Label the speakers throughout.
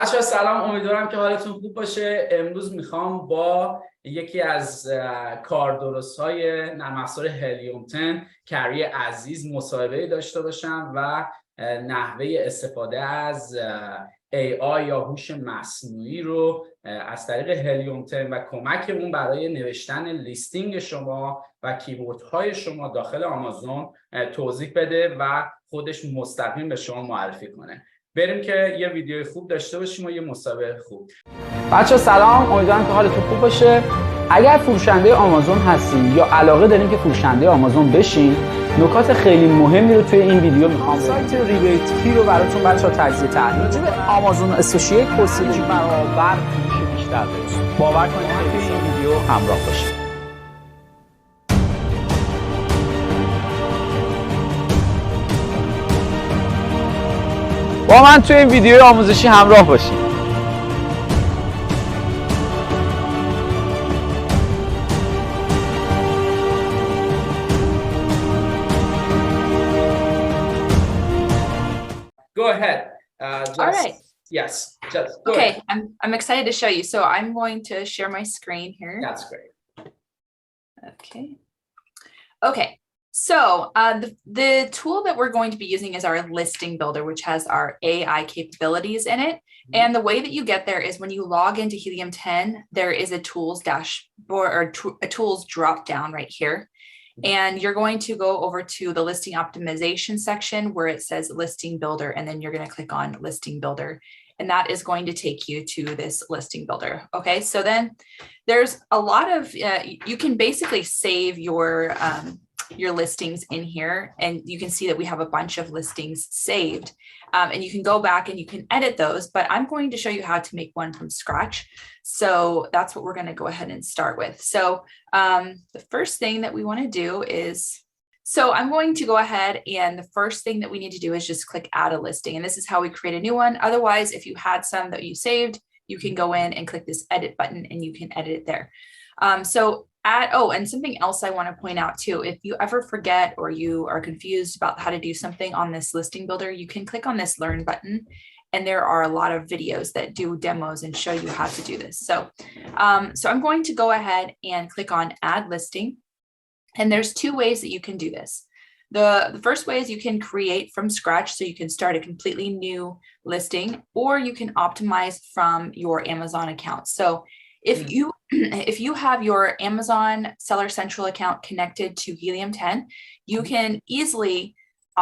Speaker 1: بچه‌ها سلام، امیدوارم که حالتون خوب باشه. امروز میخوام با یکی از کاردرست‌های نرم افزار هلیوم 10 کری عزیز مصاحبه داشته باشم و نحوه استفاده از AI یا هوش مصنوعی رو از طریق هلیوم 10 و کمک اون برای نوشتن لیستینگ شما و کیوردهای شما داخل آمازون توضیح بده و خودش مستقیم به شما معرفی کنه. بریم که یه ویدیو خوب داشته باشیم و یه مسابقه خوب.
Speaker 2: بچه‌ها سلام، امیدوارم که حالتون خوب باشه. اگر فروشنده آمازون هستین یا علاقه دارین که فروشنده آمازون بشین، نکات خیلی مهمی رو توی این ویدیو میخوام سایت ریبیت کی رو براتون بچه‌ها تجزیه تحلیل راجع به آمازون اسوسییت پرسیدی برابر فروش بیشتر دارید. باور کنید که توی این ویدیو همراه باشید. با من توی این ویدیو آموزشی همراه باشید.
Speaker 1: Go ahead.
Speaker 3: All right.
Speaker 1: Yes. Just go
Speaker 3: Okay.
Speaker 1: ahead.
Speaker 3: I'm excited to show you. So I'm going to share my screen here.
Speaker 1: That's great.
Speaker 3: Okay. Okay. So the tool that we're going to be using is our listing builder, which has our AI capabilities in it. And the way that you get there is when you log into Helium 10, there is a tools dashboard or a tools drop down right here. And you're going to go over to the listing optimization section where it says listing builder, and then you're going to click on listing builder. And that is going to take you to this listing builder. Okay, so then there's a lot of, you can basically save your listings in here, and you can see that we have a bunch of listings saved, and you can go back and you can edit those, but I'm going to show you how to make one from scratch. So that's what we're going to go ahead and start with. So the first thing that we want to do is, so I'm going to go ahead, and the first thing that we need to do is just click add a listing, and this is how we create a new one. Otherwise, if you had some that you saved, you can go in and click this edit button and you can edit it there. And something else I want to point out too, if you ever forget or you are confused about how to do something on this listing builder, you can click on this learn button, and there are a lot of videos that do demos and show you how to do this. So I'm going to go ahead and click on add listing, and there's two ways that you can do this. The first way is you can create from scratch, so you can start a completely new listing, or you can optimize from your Amazon account. So if you have your Amazon Seller Central account connected to Helium 10, you can easily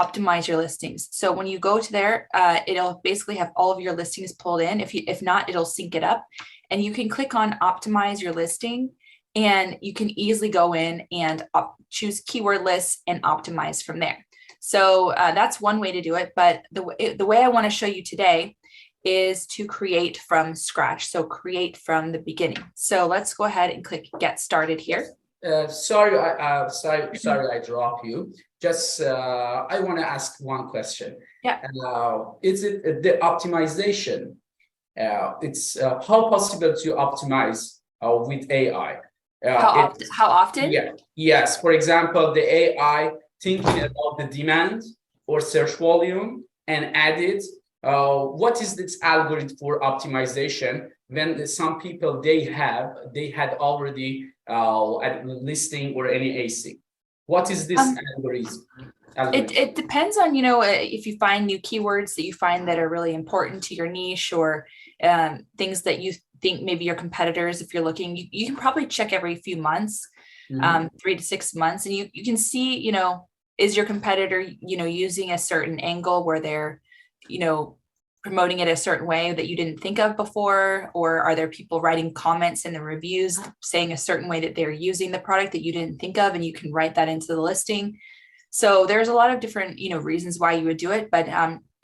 Speaker 3: optimize your listings. So when you go to there, it'll basically have all of your listings pulled in. If not, it'll sync it up, and you can click on optimize your listing, and you can easily go in and choose keyword lists and optimize from there. So that's one way to do it. But the way I want to show you today is to create from scratch. So create from the beginning. So let's go ahead and click get started here.
Speaker 1: Sorry, I dropped you. Just I want to ask one question.
Speaker 3: Yeah.
Speaker 1: Is it the optimization? It's how possible to optimize with AI?
Speaker 3: How often?
Speaker 1: Yeah. Yes. For example, the AI thinking about the demand or search volume and add it. What is this algorithm for optimization when some people they had already a listing or any AC? What is this algorithm?
Speaker 3: It depends on, if you find new keywords that you find that are really important to your niche, or things that you think maybe your competitors, if you're looking, you can probably check every few months, 3 to 6 months, and you can see, is your competitor, using a certain angle where they're, promoting it a certain way that you didn't think of before, or are there people writing comments in the reviews saying a certain way that they're using the product that you didn't think of, and you can write that into the listing. So there's a lot of different, reasons why you would do it, but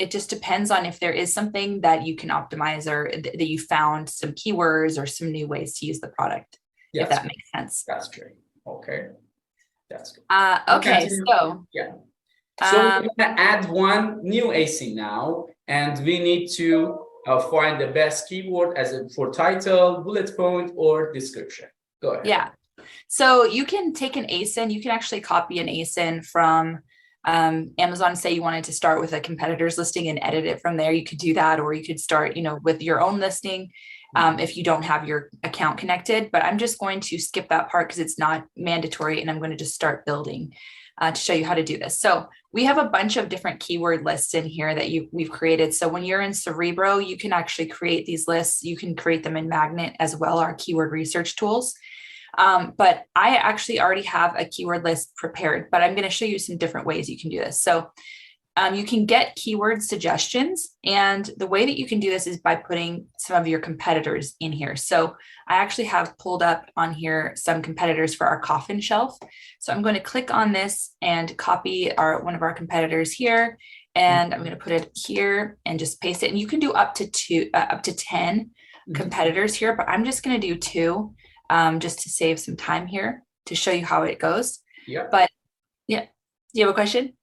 Speaker 3: it just depends on if there is something that you can optimize, or that you found some keywords or some new ways to use the product, if that makes sense.
Speaker 1: That's great. Okay. That's good.
Speaker 3: Okay, so
Speaker 1: yeah. So we're going to add one new AC now, and we need to find the best keyword for title, bullet point, or description. Go ahead.
Speaker 3: Yeah. So you can take an ASIN. You can actually copy an ASIN from Amazon, say you wanted to start with a competitor's listing and edit it from there, you could do that, or you could start, with your own listing if you don't have your account connected. But I'm just going to skip that part because it's not mandatory, and I'm going to just start building to show you how to do this. So we have a bunch of different keyword lists in here that we've created. So when you're in Cerebro, you can actually create these lists. You can create them in Magnet as well, our keyword research tools. But I actually already have a keyword list prepared, but I'm going to show you some different ways you can do this. So you can get keyword suggestions, and the way that you can do this is by putting some of your competitors in here. So I actually have pulled up on here some competitors for our coffin shelf. So I'm going to click on this and copy one of our competitors here, and I'm going to put it here and just paste it. And you can do up to 10 competitors here, but I'm just going to do 2 just to save some time here to show you how it goes.
Speaker 1: Yeah.
Speaker 3: But yeah, do you have a question?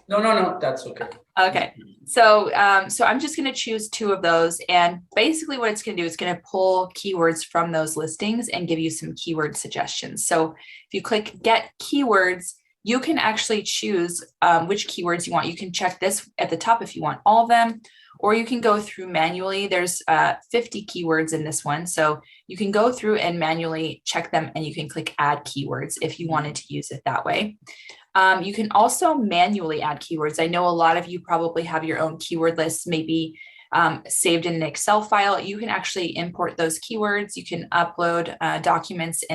Speaker 1: No, that's okay.
Speaker 3: Okay, so I'm just going to choose 2 of those, and basically what it's going to do is going to pull keywords from those listings and give you some keyword suggestions. So if you click get keywords, you can actually choose which keywords you want. You can check this at the top if you want all of them, or you can go through manually. There's 50 keywords in this one, so you can go through and manually check them, and you can click add keywords if you wanted to use it that way. You can also manually add keywords. I know a lot of you probably have your own keyword lists, maybe saved in an Excel file. You can actually import those keywords. You can upload documents,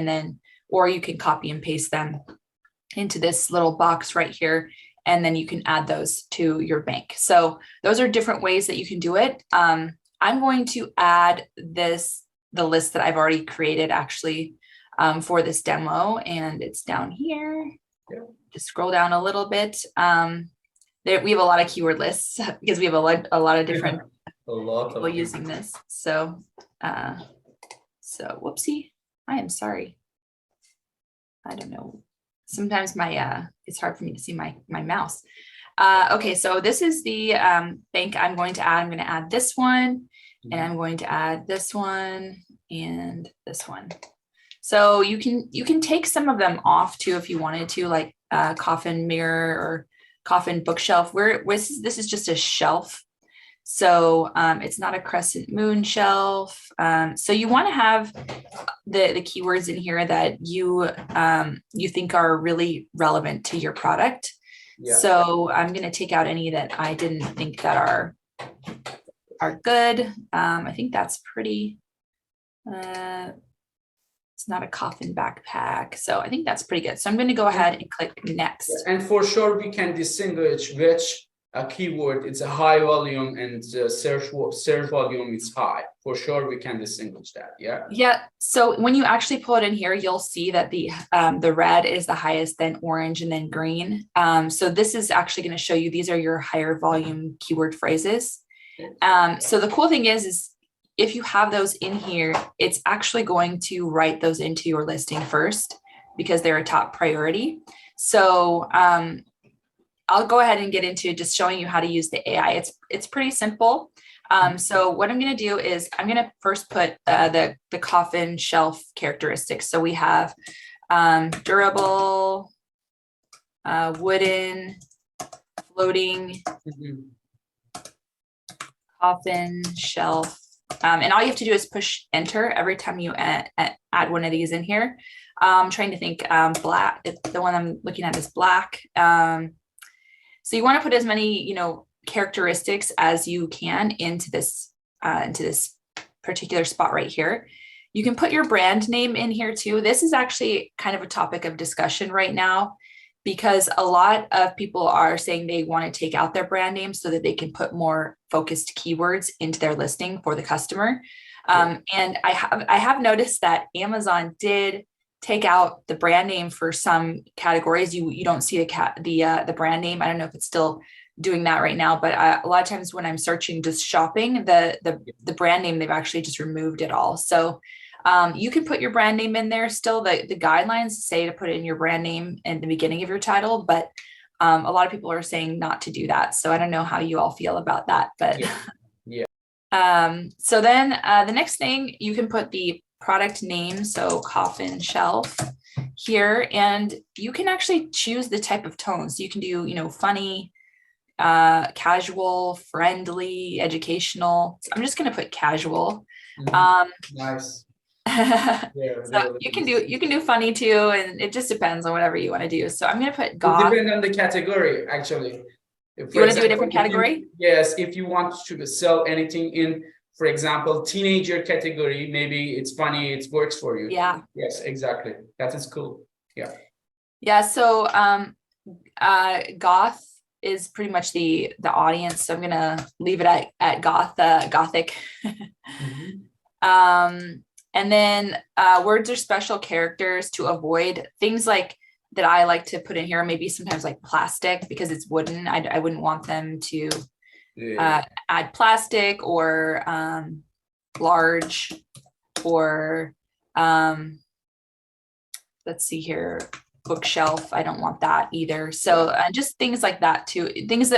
Speaker 3: or you can copy and paste them into this little box right here, and then you can add those to your bank. So those are different ways that you can do it. I'm going to add the list that I've already created actually for this demo, and it's down here.
Speaker 1: Yeah.
Speaker 3: Just scroll down a little bit. We have a lot of keyword lists because we have a lot of different people using this. So whoopsie, I am sorry. I don't know. Sometimes it's hard for me to see my mouse. Okay, so this is the bank I'm going to add. I'm going to add this one, and I'm going to add this one and this one. So you can take some of them off too if you wanted to, like coffin mirror or coffin bookshelf. This is just a shelf, so it's not a crescent moon shelf. So you want to have the keywords in here that you think are really relevant to your product. Yeah. So I'm going to take out any that I didn't think that are good. I think that's pretty. It's not a coffin backpack, so I think that's pretty good. So I'm going to go ahead and click next.
Speaker 1: And for sure, we can distinguish which keyword it's a high volume and search volume is high. For sure, we can distinguish that. Yeah. Yeah.
Speaker 3: So when you actually pull it in here, you'll see that the red is the highest, then orange, and then green. So this is actually going to show you these are your higher volume keyword phrases. So the cool thing is if you have those in here, it's actually going to write those into your listing first because they're a top priority. So I'll go ahead and get into just showing you how to use the AI. It's pretty simple. So what I'm going to do is I'm going to first put the coffin shelf characteristics. So we have durable, wooden, floating, coffin shelf. And all you have to do is push enter every time you add one of these in here. I'm trying to think black. The one I'm looking at is black. So you want to put as many, characteristics as you can into this particular spot right here. You can put your brand name in here too. This is actually kind of a topic of discussion right now because a lot of people are saying they want to take out their brand name so that they can put more focused keywords into their listing for the customer. And I have noticed that Amazon did take out the brand name for some categories. You don't see the brand name. I don't know if it's still doing that right now, but a lot of times when I'm searching just shopping, the brand name, they've actually just removed it all. So you can put your brand name in there still. The guidelines say to put in your brand name in the beginning of your title, but a lot of people are saying not to do that. So I don't know how you all feel about that, but so then the next thing, you can put the product name. So coffin shelf. here, and you can actually choose the type of tones. You can do, you know, funny, casual, friendly, educational. So I'm just going to put casual.
Speaker 1: Nice.
Speaker 3: So you can do funny too, and it just depends on whatever you want to do. So I'm going to put goth.
Speaker 1: It depends on the category, actually.
Speaker 3: You want to do a different category?
Speaker 1: Yes, if you want to sell anything in, for example, teenager category, maybe it's funny, it works for you.
Speaker 3: Yeah.
Speaker 1: Yes, exactly. That is cool. Yeah.
Speaker 3: Yeah. So goth is pretty much the audience. So I'm gonna leave it at gothic. And then words are special characters to avoid things like that I like to put in here, maybe sometimes like plastic, because it's wooden. I wouldn't want them to add plastic or large, or let's see here, bookshelf. I don't want that either. So just things like that too.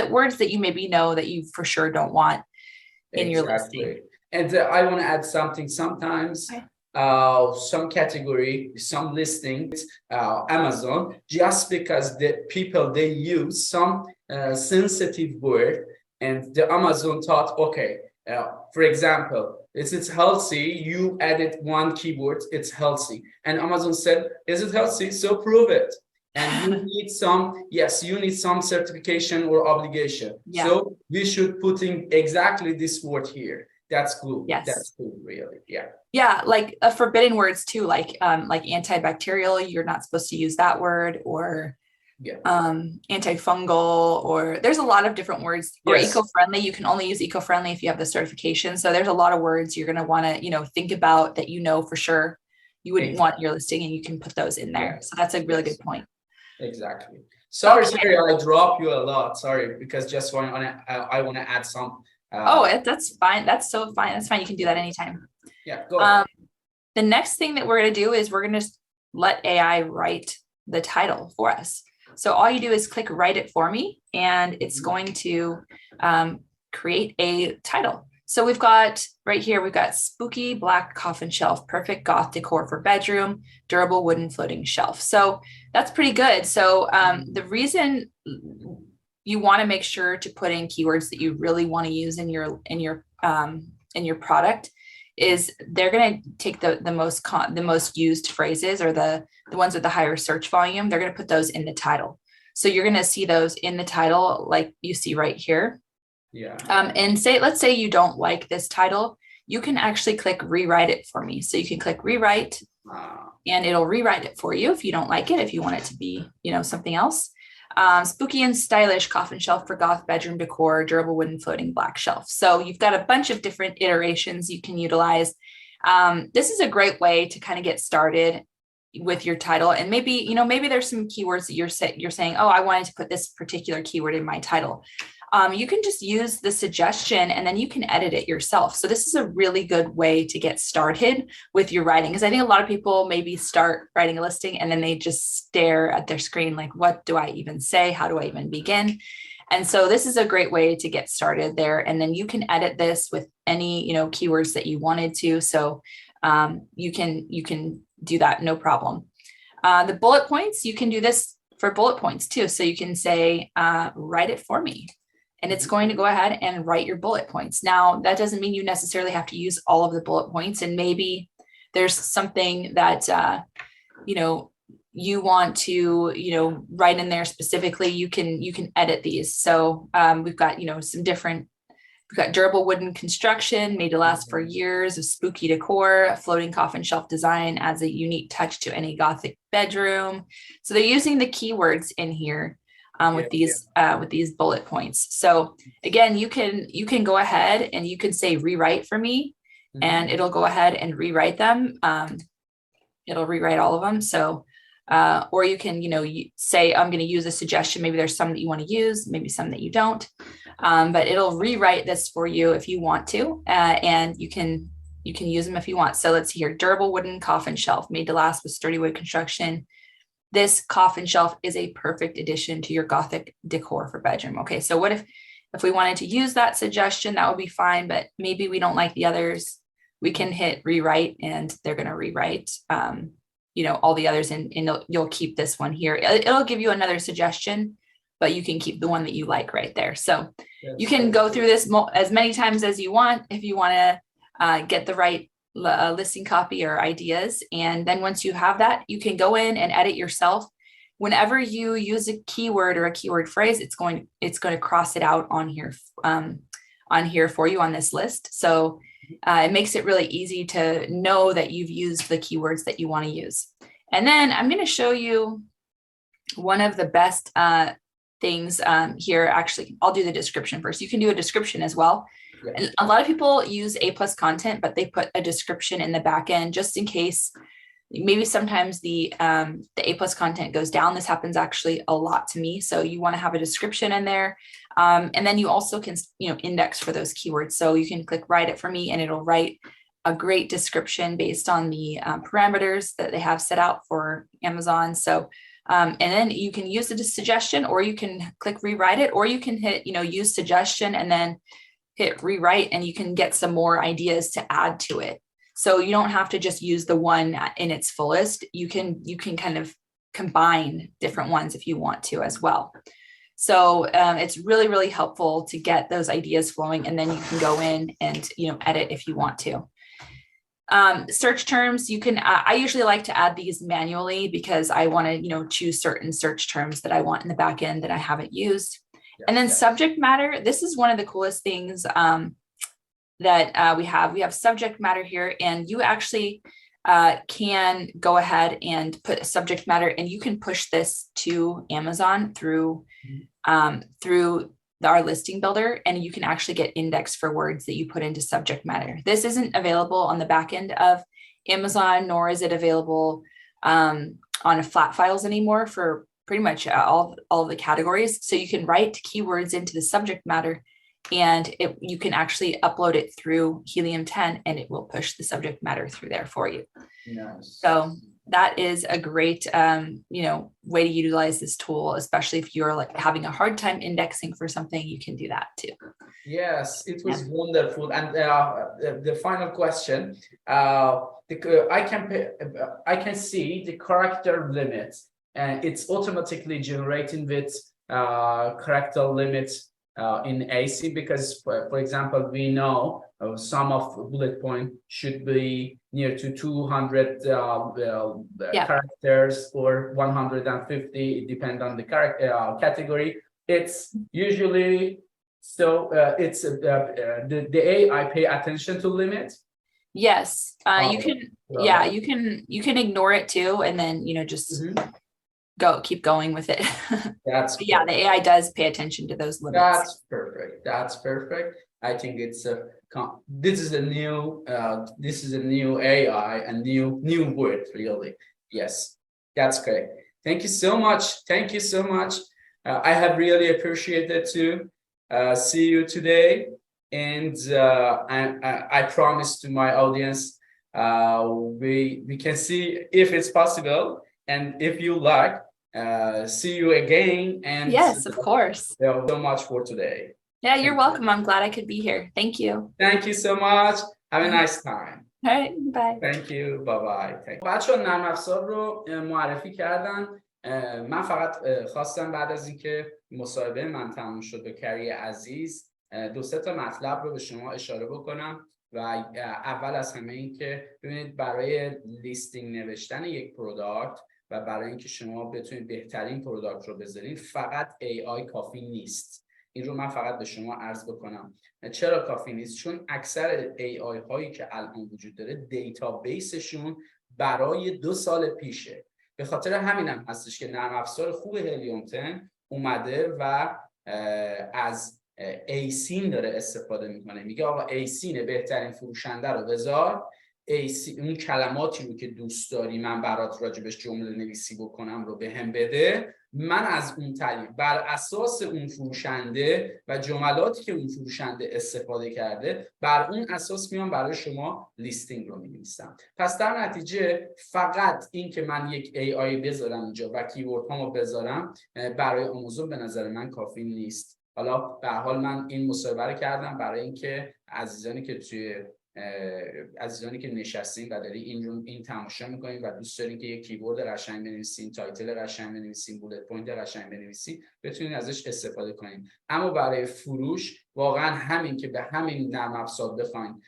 Speaker 3: Words that you maybe know that you for sure don't want in your listing.
Speaker 1: And I want to add something. Sometimes some category, some listings, Amazon, just because the people, they use some sensitive word, and the Amazon thought, okay, for example, it's healthy, you added one keyword, it's healthy. And Amazon said, is it healthy? So prove it. And you need some certification or obligation. Yeah. So we should put in exactly this word here. That's cool.
Speaker 3: Yes.
Speaker 1: That's cool, really. Yeah.
Speaker 3: Yeah, like forbidden words too, like antibacterial, you're not supposed to use that word, or antifungal, or there's a lot of different words. Or eco-friendly, you can only use eco-friendly if you have the certification. So there's a lot of words you're going to want to, you know, think about that, you know, for sure you wouldn't want your listing, and you can put those in there. So that's a really good point.
Speaker 1: Exactly. Sorry, I drop you a lot. Sorry, because just I want to add some.
Speaker 3: That's fine. That's so fine. That's fine. You can do that anytime.
Speaker 1: Yeah, go ahead.
Speaker 3: The next thing that we're going to do is we're going to let AI write the title for us. So all you do is click write it for me, and it's going to create a title. So we've got right here, we've got spooky black coffin shelf, perfect goth decor for bedroom, durable wooden floating shelf. So that's pretty good. So the reason you want to make sure to put in keywords that you really want to use in your product is they're going to take the most used phrases, or the ones with the higher search volume. They're going to put those in the title. So you're going to see those in the title, like you see right here.
Speaker 1: Yeah.
Speaker 3: And let's say you don't like this title, you can actually click rewrite it for me. So you can click rewrite, and it'll rewrite it for you if you don't like it, if you want it to be, you know, something else. Spooky and stylish coffin shelf for goth bedroom decor, durable wooden floating black shelf. So you've got a bunch of different iterations you can utilize. This is a great way to kind of get started with your title. And maybe there's some keywords that you're saying, oh, I wanted to put this particular keyword in my title. You can just use the suggestion, and then you can edit it yourself. So this is a really good way to get started with your writing, because I think a lot of people maybe start writing a listing and then they just stare at their screen like, what do I even say? How do I even begin? And so this is a great way to get started there. And then you can edit this with any, you know, keywords that you wanted to. So you can do that, no problem. The bullet points, you can do this for bullet points too. So you can say, write it for me. And it's going to go ahead and write your bullet points. Now, that doesn't mean you necessarily have to use all of the bullet points. And maybe there's something that, you want to, write in there specifically. You can edit these. So we've got, we've got durable wooden construction made to last for years, of spooky decor, a floating coffin shelf design adds a unique touch to any Gothic bedroom. So they're using the keywords in here. With these bullet points. So again, you can go ahead and you can say rewrite for me, and it'll go ahead and rewrite them. It'll rewrite all of them. So, or you can, say, I'm going to use a suggestion. Maybe there's some that you want to use, maybe some that you don't, but it'll rewrite this for you if you want to, and you can use them if you want. So let's see here, durable wooden coffin shelf made to last with sturdy wood construction. This coffin shelf is a perfect addition to your Gothic decor for bedroom. Okay, so what if we wanted to use that suggestion? That would be fine, but maybe we don't like the others. We can hit rewrite, and they're going to rewrite all the others, and you'll keep this one here. It'll give you another suggestion, but you can keep the one that you like right there. So you can go through this as many times as you want if you want to get the right listing copy or ideas. And then once you have that, you can go in and edit yourself. Whenever you use a keyword or a keyword phrase, it's going to cross it out on here for you on this list. So it makes it really easy to know that you've used the keywords that you want to use. And then I'm going to show you one of the best things here. Actually, I'll do the description first. You can do a description as well. Yeah. And a lot of people use A+ content, but they put a description in the back end just in case. Maybe sometimes the A+ content goes down. This happens actually a lot to me. So you want to have a description in there. And then you also can, index for those keywords. So you can click write it for me and it'll write a great description based on the parameters that they have set out for Amazon. So, and then you can use the suggestion, or you can click rewrite it, or you can hit, use suggestion and then hit rewrite, and you can get some more ideas to add to it. So you don't have to just use the one in its fullest. You can kind of combine different ones if you want to as well. So it's really, really helpful to get those ideas flowing, and then you can go in and, edit if you want to. Search terms, you can, I usually like to add these manually because I want to, choose certain search terms that I want in the back end that I haven't used. Yeah, and then subject matter, this is one of the coolest things that we have subject matter here, and you actually can go ahead and put a subject matter, and you can push this to Amazon through our listing builder, and you can actually get indexed for words that you put into subject matter. This isn't available on the back end of Amazon, nor is it available on flat files anymore for pretty much all of the categories. So you can write keywords into the subject matter, and you can actually upload it through Helium 10, and it will push the subject matter through there for you. Nice. So that is a great, way to utilize this tool, especially if you're like having a hard time indexing for something. You can do that too.
Speaker 1: Yes, it was wonderful. And the final question: I can see the character limits, and it's automatically generating with character limits in AC, because for example, we know some of bullet point should be near to 200 characters or 150. It depends on the category. It's usually it's the AI pay attention to limit.
Speaker 3: Yes, you can you can ignore it too, and then just keep going with it.
Speaker 1: That's
Speaker 3: the AI does pay attention to those limits.
Speaker 1: That's perfect. I think it's this is a new AI and new word, really. Yes, that's great. Thank you so much. I have really appreciated to see you today, and I promise to my audience we can see if it's possible. And if you like, see you again. And
Speaker 3: yes, of course.
Speaker 1: So much for today.
Speaker 3: Yeah, you're welcome. I'm glad I could be here. Thank you.
Speaker 1: Thank you so much. Have a nice time.
Speaker 3: All right, bye.
Speaker 1: Thank you. Bye bye. بچه‌ها نرم افزار رو معرفی کردن. من فقط خواستم بعد از اینکه مصاحبه من تموم شد با کری عزیز 2-3 تا مطلب رو به شما اشاره بکنم. و اول از همه این که ببینید برای لیستینگ نوشتن یک پروداکت و برای اینکه شما بتونید بهترین پروداکت رو بذارید فقط AI کافی نیست. این رو من فقط به شما عرض بکنم. چرا کافی نیست؟ چون اکثر AI هایی که الان وجود داره دیتابیسشون برای 2 سال پیشه. به خاطر همینم هستش که نرم افزار خوب هلیوم 10 اومده و از ایسین داره استفاده میکنه. میگه آقا ایسین بهترین فروشنده رو بذار، اون کلماتی رو که دوست داری من برات راجبش جمله نویسی بکنم رو به هم بده، من از اون تعریف بر اساس اون فروشنده و جملاتی که اون فروشنده استفاده کرده بر اون اساس میام برای شما لیستینگ رو می‌نویسم. پس در نتیجه فقط این که من یک AI بذارم اینجا و کیورد هامو بذارم برای آموزون به نظر من کافی نیست. حالا به هر حال من این مصاحبه رو کردم برای اینکه عزیزانی که توی عزیزانی که نشستین و دارین این تماشا میکنین و دوست دارین که یک کیورد قشنگ بنویسین، تایتل قشنگ بنویسین، بولت پوینت قشنگ بنویسین، بتونین ازش استفاده کنین. اما برای فروش واقعا همین که به همین نرم افزار بخواین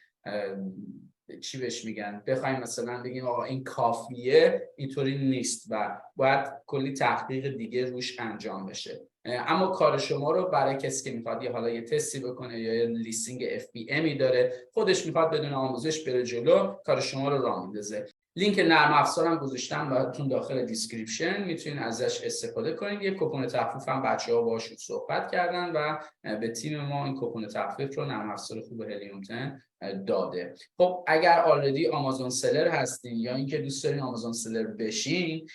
Speaker 1: چی بهش میگن، بخوایم مثلا بگیم آقا این کافیه، اینطوری نیست و باید کلی تحقیق دیگه روش انجام بشه. اما کار شما رو برای کسی که میخواد حالا یه تستی بکنه یا یه لیستینگ FBMی داره، خودش میخواد بدون آموزش بره جلو، کار شما رو راه میندازه. لینک نرم افزارم گذاشتم براتون داخل دیسکریپشن، میتونین ازش استفاده کنید. یه کوپن تخفیف هم بچه‌ها باهاشون صحبت کردن و به تیم ما این کوپن تخفیف رو نرم افزار خوب هلیوم داده. خب اگر آلردی آمازون سلر هستین یا اینکه دوست دارین آمازون سلر بشین،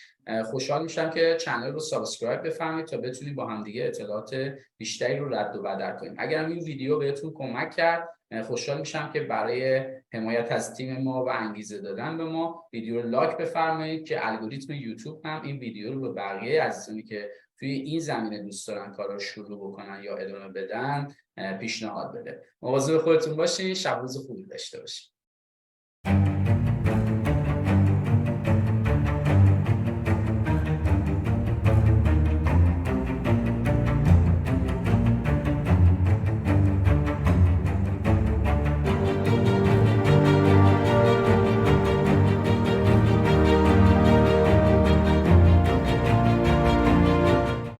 Speaker 1: خوشحال میشم که چنل رو سابسکرایب بفرمایید تا بتونیم با هم دیگه اطلاعات بیشتری رو رد و بدل کنیم. اگر این ویدیو بهتون کمک کرد، خوشحال میشم که برای حمایت از تیم ما و انگیزه دادن به ما ویدیو رو لایک بفرمایید که الگوریتم یوتیوب هم این ویدیو رو به بقیه عزیزانی که توی این زمینه دوست دارن کارا رو شروع بکنن یا ادامه بدن پیشنهاد بده. مواظب خودتون باشین. شب روز خوبی داشته باشین.